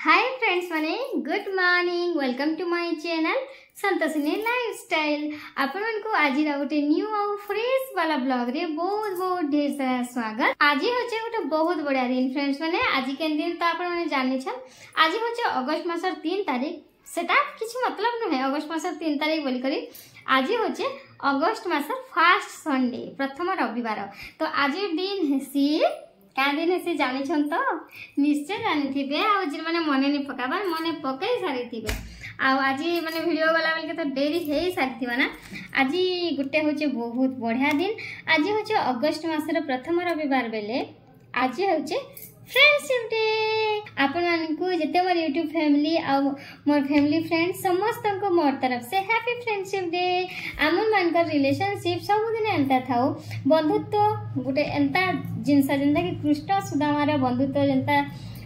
हाय friends माने good morning welcome to my channel Santoshini lifestyle आपण मन को आज गोटे न्यू और फ्रेश वाला ब्लॉग रे बहुत बहुत ढेर सारा स्वागत। आज होचे गोटे बहुत बढ़िया दिन फ्रेंड्स माने आज के दिन तो आपण माने जानि छ आज होचे अगस्त मासर 3 तारीख सेटा किछि मतलब नहे अगस्त मासर 3 तारीख बोली करी आज होचे अगस्त मासर फर्स्ट संडे प्रथम रविवार तो आज दिन हेसी क्या दिन से जानी तो निश्चय जानी थे आने मन नहीं पकाबार मन पकई सारी थे आज मैंने वीडियो गला बेल के तो डेरी हो सारी थी ना आज गोटे हूँ बहुत बढ़िया दिन आज हूँ अगस्त मासर प्रथम रविवार बेले आज हूँ फ्रेंडशिप डे आपण मानकु जते मोर यूट्यूब फैमिली आ मोर फैमिली फ्रेंड समस्त को मोर तरफ से हैप्पी फ्रेंडशिप डे। आमन मानकर रिलेशनशिप सब दिन एंता थाउ बंधुत्व गोटे एंता जिनसा जेंता कि कृष्ण सुदामार बंधुत्व जेंता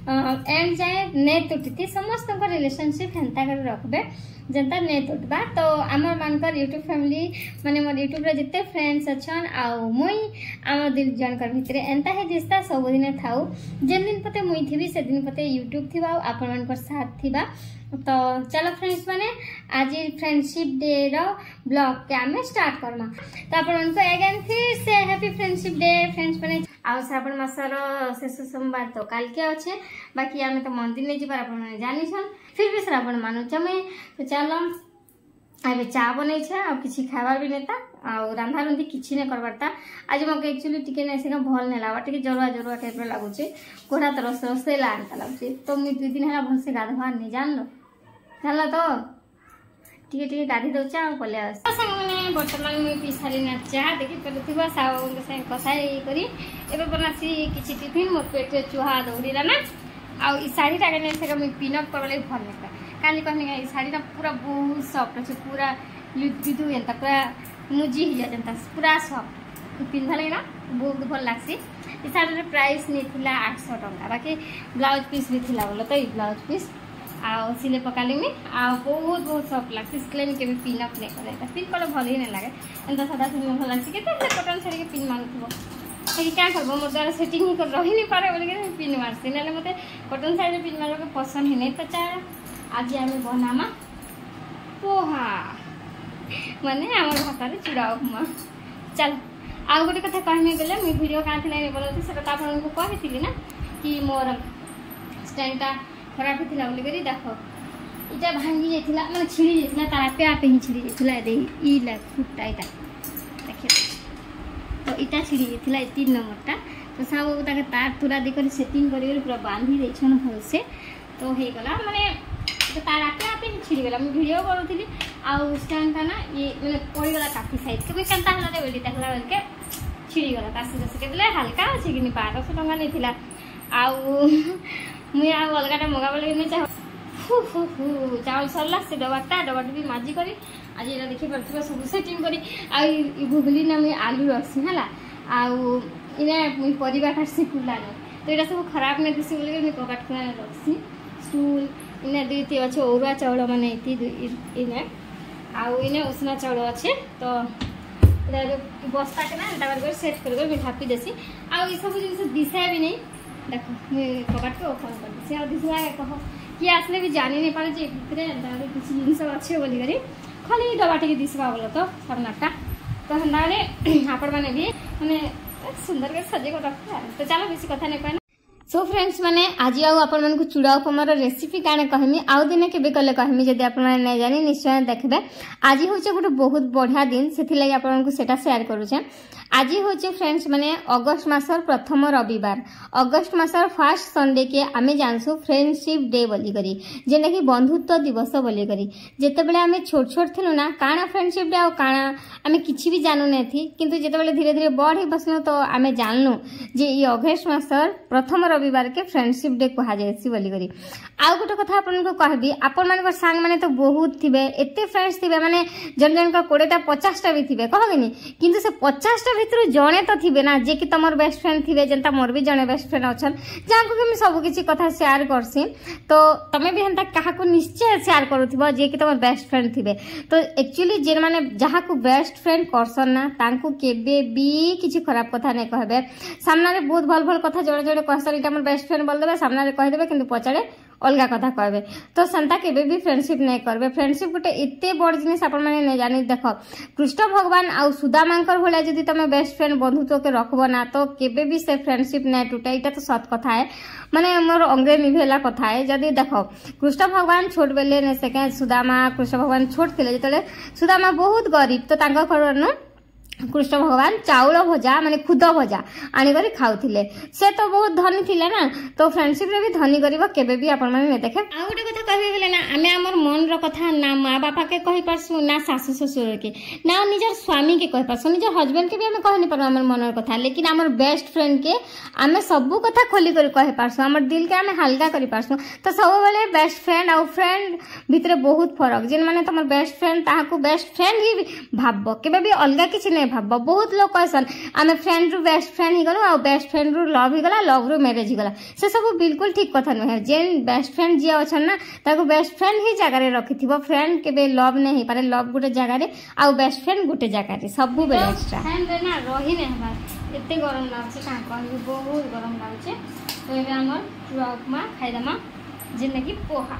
एंड जाए ने टूटी समस्त को रिलेशनशिप एंता कर रखबे जनता नहीं टूटबा तो आमर मानकर यूट्यूब फैमिली माने मोर यूट्यूब रे जिते फ्रेंड्स अछन आउ मुई आम दिल जनकर भितरे एंता है रिश्ता सब दिन थाउ जेन दिन पते मुई थिबी से दिन पते यूट्यूब थिबा आपन मानकर साथ थिबा तो चलो फ्रेंड्स माने आज फ्रेंडशिप डे रो ब्लॉग के आमे स्टार्ट करमा तो आपन मानको अगेन फिर से हैप्पी फ्रेंडशिप डे फ्रेंड्स माने आउ श्रावण मासर शेष सोमवार तो काल के अच्छे बाकी आमे तो मंदिर नहीं जीवार आपन माने जानि छन फिर भी श्रावण मानुछ मैं तो चलो अबे चा बनै छ आ किछि खावा भी नेता आ रांधा रुंधी किछि ने करबारता आज मके एक्चुअली टिके नै सेका भल नै लावा टिके जरुआ जरुआ टाइप रे लागु छै कोरा तरस रसे लागता लागु छै तो मी 2 दिन हला भल से गाधवा नै जानलो जानला तो टिके टिके गाधी दउ चा पले आस संग माने वर्तमान मी पिसारी ना चा देखि परथिबा साव से कसाई करी एबे बनासी किछि टिफिन मोर पेट रे चुहा दौड़ीला ना आ ई साड़ी टाके नै सेका मी पिनअप करले भल नेता काली कहने ये साड़ी पूरा बहुत सॉफ्ट अच्छे पूरा लुदु एंता पूरा मुजी ही जाता पूरा सॉफ्ट पिंधा लगे ना बहुत भल लगसी ये साड़ी प्राइस नहीं थिला 800 टंका बाकी ब्लाउज पीस भी थिला बोलो तो ये ब्लाउज पीस आ सिले पकाली में आ बहुत बहुत सॉफ्ट लगसी इसलिए मैं केबे पिन अप नहीं करे पिन कले भल ही नहीं लागे एंता सादा सिले भल लगसी केते कॉटन साड़ी के पिन मानुथबो ए क्या करबो मोर द्वारा सेटिंग ही कर रही नहीं पारे बोले के पिन मारसी नेले मते कॉटन साड़ी पिन मारो के पसंद ही नहीं तो चा आज आम बनामा पोहा माने आमर भाषा चूड़ा उपमा चल आ गोटे कथा कहने गले मुझे वीडियो क्या नहीं बोलती से आपको कही ना कि मोर स्टैंडटा खराब होता बोलिक देख इटा भांगी जाता मैंने छिड़ी जाता तार आपे आपे ही छिड़ी जाता फुटा यहाँ देखिए तो इटा छिड़ी जाता 3 नंबरटा तो सब तार तुरा देकर सेटिंग कर पूरा बांधी देन भलसे तो हो गला माने तो तार आपे आपे छिड़ी गला मैं वीडियो करूथली आ स्टैंड था ना ये मैंने पड़ी गला काफी साइज के केनता हला रे बोली देखला बेल के छिड़ी गला तासी जसे के देले हल्का अछि कि 1200 टंका नहीं थिला आ मुई आ अलगाटा मगा बोले नहीं चाह चावल सरला से डबाटा भी माजी करी आज एरा देखि परथिबा सब सेटिंग करी आ ई भुगली ना मैं आलू रसी हला आ इना मुई परिबा काटसी कुला तो एरा सब खराब नहीं दिसी बोले मैं कबाट खुना रसी स्टूल इने दुईटी अच्छे अरुआ चाउल माने इने आउ इने उसना चाउल अच्छे तो बस्ता के ना सेट कर ढापी देसी आउ ये सब जिन दिशा भी नहीं देख मुझे कबाट के ओपन कर देसी आ दिशा कह किए आसले भी जानी नहीं पारे जे भितर किसी जिनस अच्छे बोलिक खाली डबाटी के दिशा बोलो तो सामनाटा तो हमारे आपण मैंने भी मैंने सुंदर के सजे को रखा तो चलो बेसी कथा नहीं कहना सो फ्रेंड्स माने आज आपण मन को चूड़ा उपमार रेसिपी काने कहमी आउ दिन के कले कहमी जदि आपण माने नै जानी निश्चय देखबे आज होचे गोटे बहुत बढ़िया दिन सेथि लागि आपण को सेटा शेयर करू छे आज होचे फ्रेंड्स माने अगस्त मासर प्रथम रविवार अगस्त मासर फर्स्ट संडे के आमे जानसु फ्रेंडशिप डे बोली करी जेने कि बंधुत्व दिवस बोली करी जेते बेले आमे छोट छोट थिलु ना काना फ्रेंडशिप डे आ काना आमे किछि भी जानु नै थी किंतु जेते बेले धीरे धीरे बढ़ी बसनु तो आमे जाननु जे ई अगस्त मासर प्रथम रविवार के फ्रेंडशिप डे कहा जायसी बोली करी आउ गोटे कथा आपन को कहबी आपन मान को संग माने तो बहुत थिबे एते फ्रेंड्स थिबे माने जन जन का 20टा 50टा भी थिबे कहबेनी किंतु से 50टा भितर जणे तो थिबे ना जे कि तमर बेस्ट फ्रेंड थिबे जनता मोर भी जणे बेस्ट फ्रेंड अछन जाको कि मैं सब किछि कथा शेयर करसी तो तमे भी हंता काहा को निश्चय शेयर करूथिबो जे कि तमर बेस्ट फ्रेंड थिबे तो एक्चुअली जे माने जहा को बेस्ट फ्रेंड करसन ना तांको केबे भी किछि खराब कथा नै कहबे सामना रे बहुत भल भल कथा जोड़े जोड़े कहसन इटा हमर बेस्ट फ्रेंड बोल देबे सामना रे कह देबे किंतु पछाड़े अलगा कथा कहबे तो सेंता केबे भी फ्रेंडशिप नहीं करबे। फ्रेंडशिप गोटे एते बड़ जिनिस आपण माने नहीं जानी। देख कृष्ण भगवान आ सुदामांकर भले जदि तमे बेस्ट फ्रेंड बंधुत्व के रखबो ना तो केबे भी से फ्रेंडशिप नहीं टूटे। एटा तो सत कथा है माने मोर अंगे निभेला कथा है। जदि देख कृष्ण भगवान छोट बेले ने सेके सुदामा कृष्ण भगवान छोट थिले जतले सुदामा बहुत गरीब तो तांका घरनु कृष्ण भगवान चाउल भजा माने खुद भजा आनिकरी खाउथिले। से तो बहुत धनी थिले ना तो फ्रेंडशिप रे भी धनी गरीब केबे भी आपण माने देखे। आ गोटे कथा कहबे गेले ना आमे हमर मन रो कथा ना माँ बापा के कहि परसु ना सासु ससुर के ना निजर स्वामी के कहि परसु निजर हस्बैंड के भी आमे कहनि परु हमर मन रो कथा। लेकिन हमर बेस्ट फ्रेंड के आमे सब कथा खोली कर कहि परसु हमर दिल के आमे हल्का करि परसु। तो सब बेले बेस्ट फ्रेंड और फ्रेंड भितरे बहुत फरक। जिन माने तमर बेस्ट फ्रेंड ताहाकू बेस्ट फ्रेंड ही भाबबो केबे भी अलगा किछि नै भाबबो। बहुत लोग कहसन आमे फ्रेंड रु बेस्ट फ्रेंड ही गलो आ बेस्ट फ्रेंड रु लव ही गला लव रु मैरिज ही गला। से सब बिल्कुल ठीक कथा न है। जेन बेस्ट फ्रेंड जे अछन ना ताको बेस्ट फ्रेंड ही जगह रे रखिथिबो। फ्रेंड केबे लव नै हे पारे लव गुटे जगह रे आ बेस्ट फ्रेंड गुटे जगह रे सब बेले एक्स्ट्रा फ्रेंड रे ना रही नै हमार एते गरम लागछ का कहबी बहुत गरम लागछ। तो एबे हमर चूड़ा उपमा खाइदमा जेने की पोहा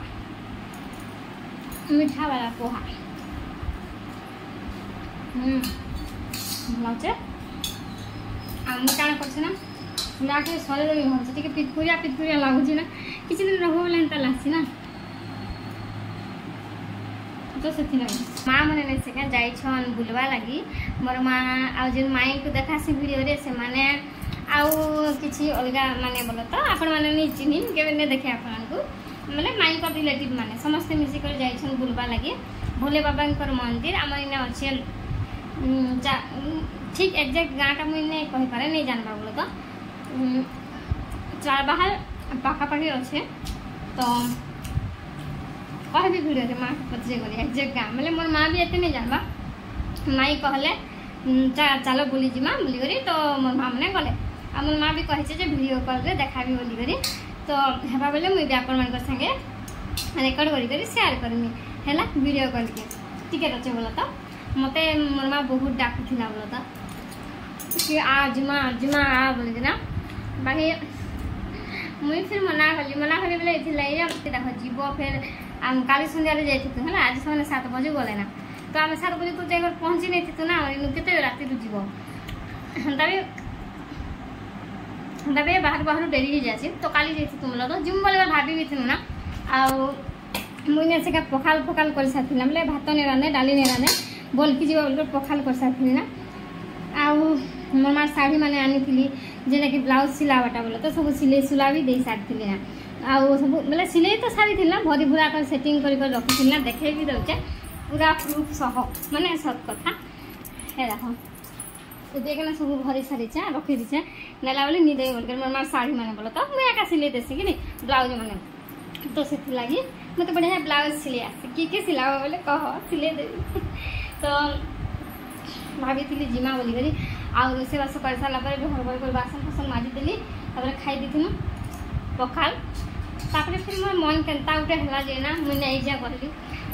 मीठा वाला पोहा लाउचे आ मु काण करछ ना चूड़ा के सरे रही हम से पितकुरिया लागुची ना किछि दिन रहबो बोले त लासी ना तो सेथि लगे माँ मने नै से का जाई छन बुलवा लागी मोर माँ आ जे माई को देखासी वीडियो रे से माने आउ किछि अलगा माने बोलो तो आपण माने नि चिन्हि केबे ने देखे आपण को माने माई का रिलेटिव माने समस्त मिसी कर जाई छन बुलवा लागी भोले बाबा कर मंदिर हमर इने अछि ठीक एग्जैक्ट गाँटा मुझे नहीं कही पारे नहीं जानबा बोले तो चार बाहर पाखापाखि अच्छे तो कहबी भिडियो रे माँ पचे करी एग्जैक्ट गाँ मतलब मोर माँ भी एते नहीं जानबा माई कहले चलो बुली जिमा बुली करी तो मोर माँ मैंने गले आ मोर माँ भी कहे जे वीडियो कॉल रे देखाबी बोली करी तो हेबा बेले मुई भी आपण मान संगे रेकर्ड करी शेयर करमी हैला वीडियो कॉल के टिकेट अच्छे बोला तो मते मोर माँ बहुत डाकुथिला बोला था कि आज माँ आ बोली ना बाकी मुई फिर मना कली बोले ये देखो जीव फिर आम काली संध्या जाइथु है आज से 7 बजे गले ना तो आम 7 बजे तो जाकर पहुँची नहीं थी ना केते राति जीव हंदा बाहर डेरी ही जासी तो काली जाइथु तुम तो जिम बोले भाभी भी थी ना आउ मुई से पखाल कर साथी ना बोले भात नहीं रांधे डाली नहीं रांधे बोलकी जीव बोल पखाल कर साथी ना आउ मोर मार साड़ी माने आनी थी जेना कि ब्लाउज सिलावाटा बोले तो सब सिले सुला भी दे सारी ना आउ सब बोले सिले तो सारी थी ना भरी भूरा कर सेटिंग कर रखी ना देखे भी दौचे पूरा प्रूफ सह माने सत कथा है देखो देखना सब भरी सारी रखी दीचे नेला बोले निदे बोल मोर मार साड़ी माने बोले तो मुझे एका सिले देसी कि ब्लाउज माने तो से लगी मत बढ़िया ब्लाउज सिले आसे कि सिलावा बोले कह सिले देवी तो भाभी थी जिमा बोली करी आउ रोषेबास कर सारा घर घर बासन फासन माजिदेली खाई दी पखाल तापर फिर मोर मन केनता गोटे है जे ना मुझे नहीं जा कहली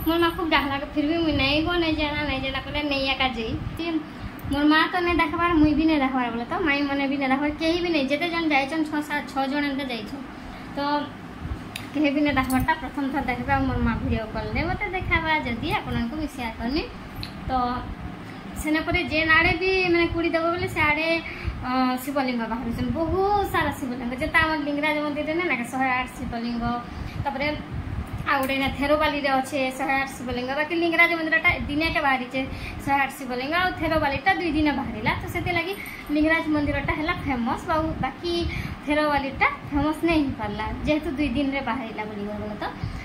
मोर माँ खूब डाहला फिर भी मुझे नहीं गो नहीं जाना कहले नहीं एका जी मोर माँ तो नहीं देखबार मुई भी नहीं देखबार बोले तो माई मैंने भी नहीं देखबार कहीं भी नहीं जिते जन जाइछन 6 जन एंते जाइछन तो कहीं भी नहीं देखबारटा प्रथम थर देखबा मोर माँ वीडियो कॉल रे मते देखाबा जदी आपनको भी शेयर करनी तो सेना परे जे आड़े भी मैंने कुड़ी देव बोले से आड़े शिवलिंग बाहर बहुत सारा शिवलिंग जो आम लिंगराज मंदिर ना 108 शिवलिंग तापर आ गोटे ना थेरोबाली अच्छे 108 शिवलिंग बाकी लिंगराज मंदिरटा दिने के बाहरी 108 शिवलिंग आ थेरोबालीटा 2 दिन बाहरला तो से लगी लिंगराज मंदिरटा है फेमस बाकी थेरोबालीटा फेमस नहीं हो पारा जेहेतु 2 दिन रे बाहरला बोली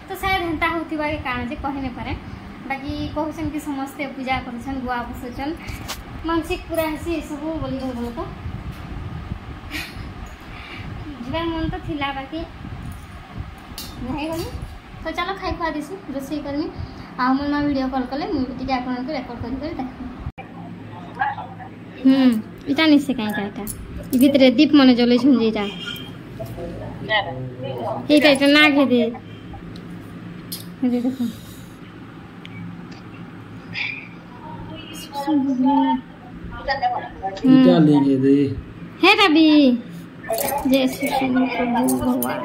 तो शायद हेन्ता होता कारण जे कही नहीं पारे बाकी कहसन कि समस्ते पूजा करछन गुआ बसछन मानसिक पूरा हसी सब बोली बोल तो जीवन मन तो थिला बाकी नहीं गली तो चलो खाई खुआ दिसु रोसई करमी आ मोर मां वीडियो कॉल कले मुझे टिके आपन को रेकॉर्ड कर देख इटा निसे काई काटा ई भीतर दीप मन जले छन जेटा एटा ना घे दे देखो इटा लेंगे दे है रवि जय श्री प्रभु भगवान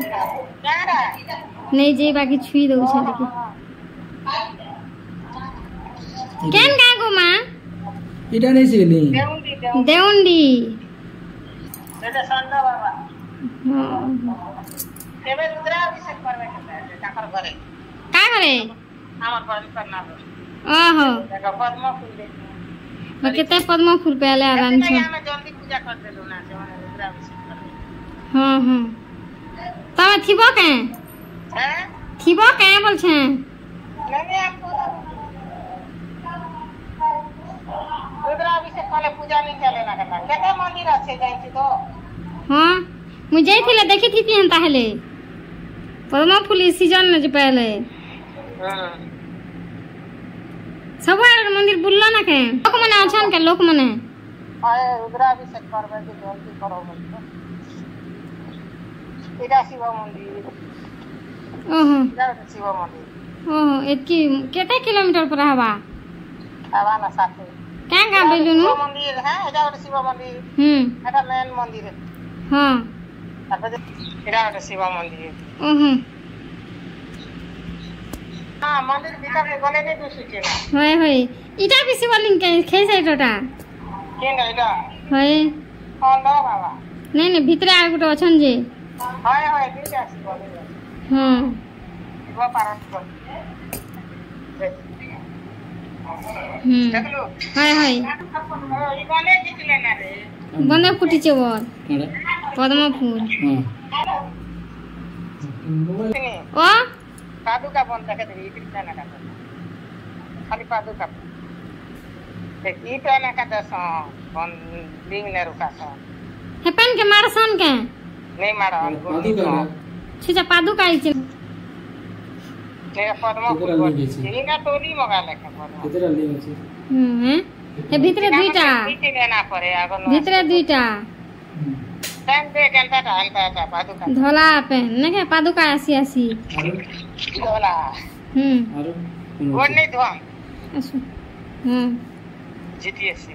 नहीं जे बाकी छुई दउ छै देखि केन का गो मां इटा नहीं सिली देउंडी एटा सन्ना बाबा हां केबे रुद्राभिषेक करबे ताकर घरे का करे हमर पर करना ओहो देखो पद्म फूल दे मैं केते पद्म फूल पे आले आराम से हमें जल्दी पूजा कर देलु ना से रुद्राभिषेक करबे हां हां तमे थिबो के हैं थिबो के बोल छै नहीं आपको रुद्राभिषेक वाले पूजा नहीं चले ना करना केते मंदिर আছে যাই তো हां मुझे जाइथिले देखि थी हन ताहले पद्म फूल सीजन में जे पहले हां सब मंदिर बुल्ला ना के लोक मने अछन के लोक मने आए रुद्राभिषेक करबे के जल्दी करो बोलतो इटा शिव मंदिर ओहो इटा शिव मंदिर ओहो एतकी केते किलोमीटर पर हवा आवा ना साथे क्या का बोलनु शिव मंदिर है इटा शिव मंदिर एटा मेन मंदिर है हां इटा शिव मंदिर ओहो हां मंदिर भीतर में गले नहीं दुसुचे ना होय होय इटा भी शिवलिंग के खेसाई टोटा केन इटा होय हां ना बाबा नहीं नहीं भीतर आ गुटो अछन जे हाय हाय दीटा शिव मंदिर हां वो पारन को देखलो हाय हाय ई गले जितले ना रे बंदे फुटी छे बोल पद्म फूल ओ पादुका बन तक दे इतना ना का खाली पादुका देख ई तो ना का दस बन लिंग ने रुका सा हेपन के मारसन के नहीं मारा पादुका छुजा पादुका आई छे तेरा पद्म फूल इना टोली मगा लेके पद्म कितरा लिंग छै हैं हे भीतर दुईटा पीछे लेना पड़े आगो भीतर दुईटा टाइम दे घंटा हल्का पादुका धोला पे न के पादुका आसी आसी होला आरो वो नहीं धो असु जीटीएस से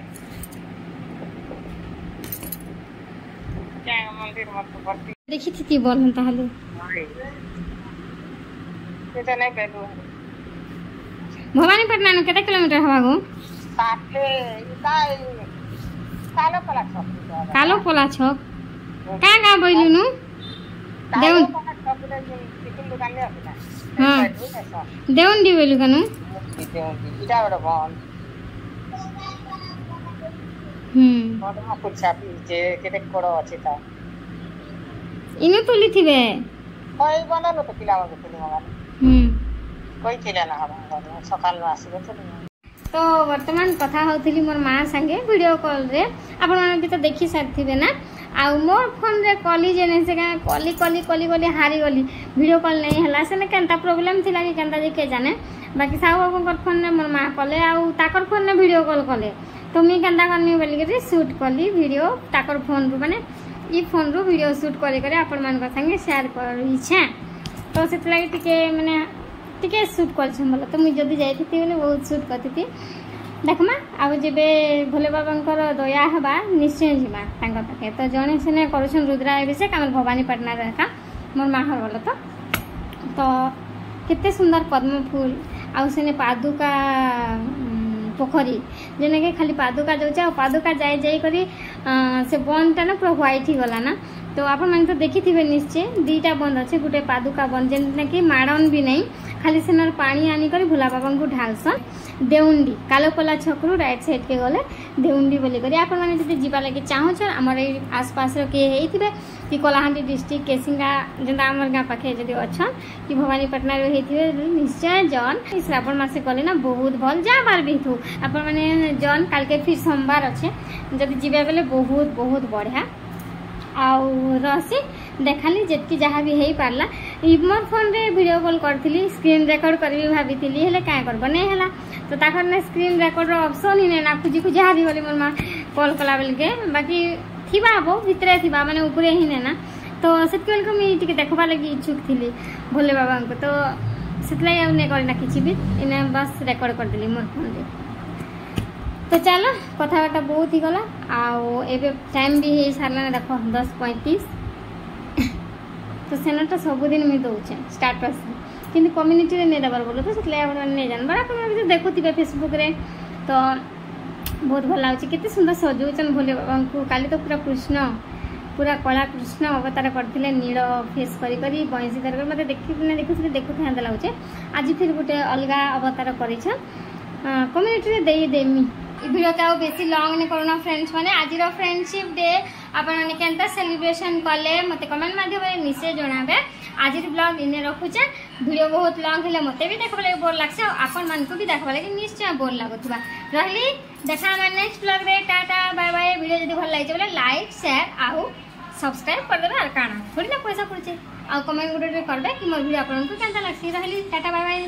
क्या मंदिर मत भर्ती देखि थी बोल हम ताहले ये तो नहीं बेलू भवानीपटना में केते किलोमीटर हवा गो साथे इताई कालो पला छप कालो पोला छक का बोइलुनु देउन चिकन दुकान ले आना हां देउन दी बोइलु कनु इटा बड़ बन पद्म फूल छापी जे केते कोड़ो अछि ता इनु तुली थिबे ओइ बनलो तो पिला मगे तुली मगा कोई थिला ना हम सकाल में आसीबे तो तो वर्तमान कथा होतली मोर मां संगे वीडियो कॉल रे आपण माने भी तो देखि सारथिबे ना आ मोर फोन रे कॉली जेने से कॉली कॉली कॉली कॉली हारी गली वीडियो कॉल नहीं हला से ने केनता प्रॉब्लम थिला कि केनता जे के जाने बाकी साहब को फोन ने मोर मां कले आ ताकर फोन ने वीडियो कॉल कले तो मी केनता करनी बोली के शूट कली वीडियो ताकर फोन रो माने ई फोन रो वीडियो शूट करे करे आपण मान को संगे शेयर कर इच्छा तो से लगे टिके माने टिके शूट कर बोला तो मुझे जदि जाती बोले बहुत शूट करती देखमा आउ जेबे भोले बाबांकर दया हबा निश्चय जीमा तांकर पाखे तो जने सेने करूछन रुद्राभिषेक हमर भवानीपटना रेखा मोर माहर बोला तो कितने सुंदर पद्म फूल आउ सेने पादुका पोखरी जेने के खाली पादुका जाउचा पादुका जाय जाय करी से बनटा ना पूरा व्हाइट ही गला ना तो आपण माने तो देखि थिबे निश्चय दीटा बंद अछि गुटे पादुका बन जेने कि माडन भी नहीं खाली सेनर पानी आनी करी भोला बाबा को ढालसन देउंडी कालोपला छकरू राइट साइड के गले देउंडी बोली करी आपण माने जति जीवा लागि चाहो छ हमर ए आसपास रो के हेथिबे कि कोलाहांडी डिस्ट्रिक्ट केसिंगा जेंदा हमर गा पाखे जति अछन कि भवानीपटना रो हेथिबे निश्चय जन ई श्रावण मासे गले ना बहुत भल जा बार भी थू आपण माने जन काल के फिर सोमवार अछि जति जीवा बेले बहुत बहुत बढ़िया आउ रसी देखाली जेतकी जहाँ भी हेई पारला मोर फोन रे वीडियो कॉल करथिली स्क्रीन रिकॉर्ड करबी भाबिथिली हेले काय करब नै हला तो ताकर ने स्क्रीन रिकॉर्ड रो ऑप्शन ही नै ना खुजी खुजी हारी बोली मोर मा कॉल कला बेल के बाकी थिबा बो भितरे थिबा माने ऊपरे ही नै ना तो सेतकेल को मी टिके देखबा लागि इच्छुक थिली भोले बाबा को तो सेतलाई आ नै करना किछि भी इने बस रिकॉर्ड कर दिली मोर फोन रे तो चलो कथाटा बहुत ही गला आउ एबे टाइम भी हे सारला देखो 10:35 तो सेनाटा सबुदिन मुझे दौचे स्टाटस कि कम्युनिटी नहीं देवार बोलो तो से आप नहीं जानवर आप देखुवे फेसबुक रे तो बहुत भल लगे केते सुंदर सजाऊन भोले बाबा को काली तो पूरा कृष्ण पूरा कला कृष्ण अवतार करते नील फेस करी बंशी धर मत देखुली देखु था लगे आज फिर गोटे अलग अवतार कर कम्युनिटी देमी वीडियो को बेसी लॉन्ग नहीं करूना फ्रेंड्स मैंने आज फ्रेंडशिप डे आपने केंता सेलिब्रेशन कले मत कमेंट माध्यम निश्चय जनाबे आज ब्लॉग इन्हें रखुचे वीडियो बहुत लॉन्ग है मत भी देखा लगे बोर लगे आपण मान को भी देखा लगे निश्चय बोर लगुवा रही देखा नेक्स्ट ब्लॉग रे टाटा बाय बाय वीडियो जब भल लगे बोले लाइक शेयर आउ सब्सक्राइब करदेवे आर काना थोड़ी ना पैसा पड़े आ कमेंट गोटे करबे कि मोर वीडियो आपन को केंता लागसी रही टाटा बाय बाय।